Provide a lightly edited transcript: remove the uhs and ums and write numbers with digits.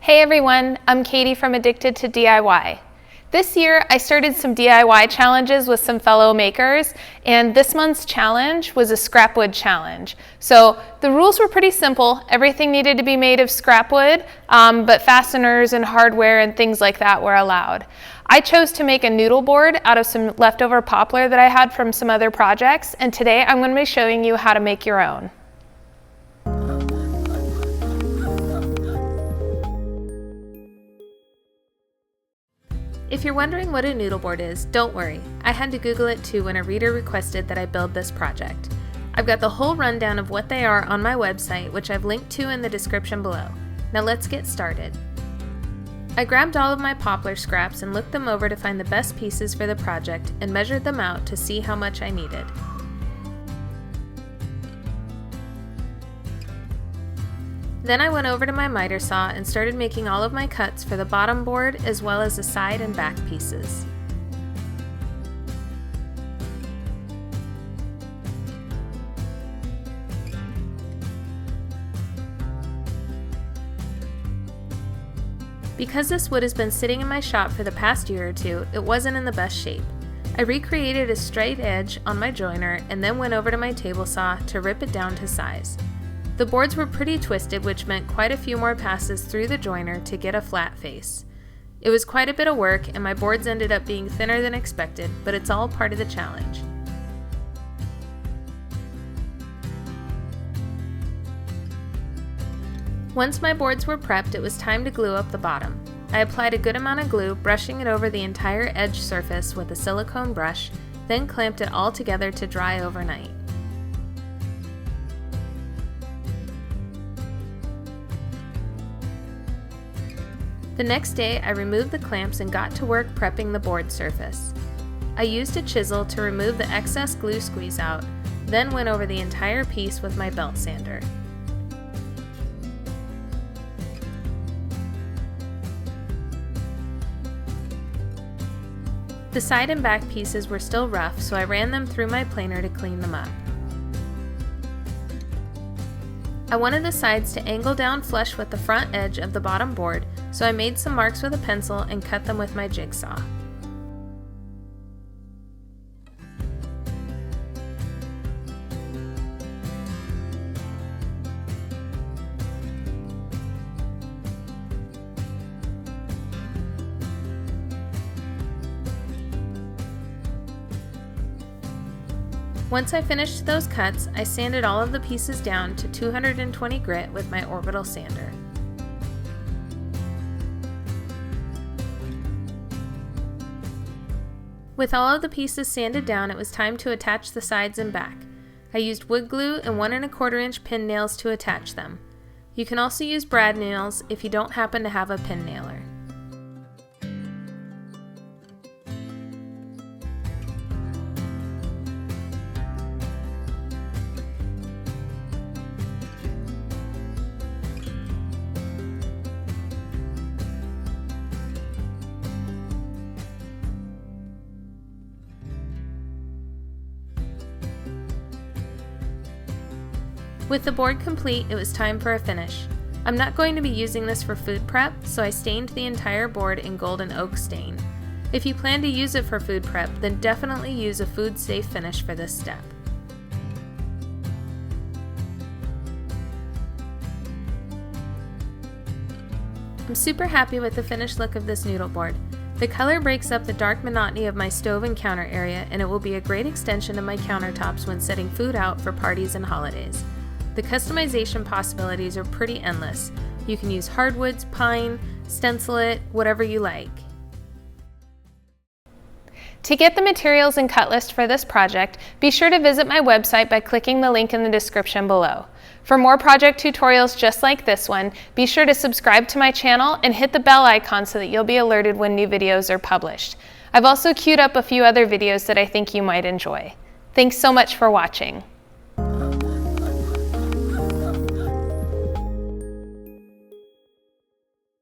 Hey everyone, I'm Katie from Addicted to DIY. This year I started some DIY challenges with some fellow makers, and this month's challenge was a scrapwood challenge. So the rules were pretty simple. Everything needed to be made of scrapwood, but fasteners and hardware and things like that were allowed. I chose to make a noodle board out of some leftover poplar that I had from some other projects, and today I'm going to be showing you how to make your own. If you're wondering what a noodle board is, don't worry. I had to Google it too when a reader requested that I build this project. I've got the whole rundown of what they are on my website, which I've linked to in the description below. Now let's get started. I grabbed all of my poplar scraps and looked them over to find the best pieces for the project and measured them out to see how much I needed. Then I went over to my miter saw and started making all of my cuts for the bottom board as well as the side and back pieces. Because this wood has been sitting in my shop for the past year or two, it wasn't in the best shape. I recreated a straight edge on my joiner and then went over to my table saw to rip it down to size. The boards were pretty twisted, which meant quite a few more passes through the joiner to get a flat face. It was quite a bit of work, and my boards ended up being thinner than expected, but it's all part of the challenge. Once my boards were prepped, it was time to glue up the bottom. I applied a good amount of glue, brushing it over the entire edge surface with a silicone brush, then clamped it all together to dry overnight. The next day, I removed the clamps and got to work prepping the board surface. I used a chisel to remove the excess glue squeeze out, then went over the entire piece with my belt sander. The side and back pieces were still rough, so I ran them through my planer to clean them up. I wanted the sides to angle down flush with the front edge of the bottom board, so I made some marks with a pencil and cut them with my jigsaw. Once I finished those cuts, I sanded all of the pieces down to 220 grit with my orbital sander. With all of the pieces sanded down, it was time to attach the sides and back. I used wood glue and 1 1/4 inch pin nails to attach them. You can also use brad nails if you don't happen to have a pin nailer. With the board complete, it was time for a finish. I'm not going to be using this for food prep, so I stained the entire board in golden oak stain. If you plan to use it for food prep, then definitely use a food-safe finish for this step. I'm super happy with the finished look of this noodle board. The color breaks up the dark monotony of my stove and counter area, and it will be a great extension of my countertops when setting food out for parties and holidays. The customization possibilities are pretty endless. You can use hardwoods, pine, stencil it, whatever you like. To get the materials and cut list for this project, be sure to visit my website by clicking the link in the description below. For more project tutorials just like this one, be sure to subscribe to my channel and hit the bell icon so that you'll be alerted when new videos are published. I've also queued up a few other videos that I think you might enjoy. Thanks so much for watching.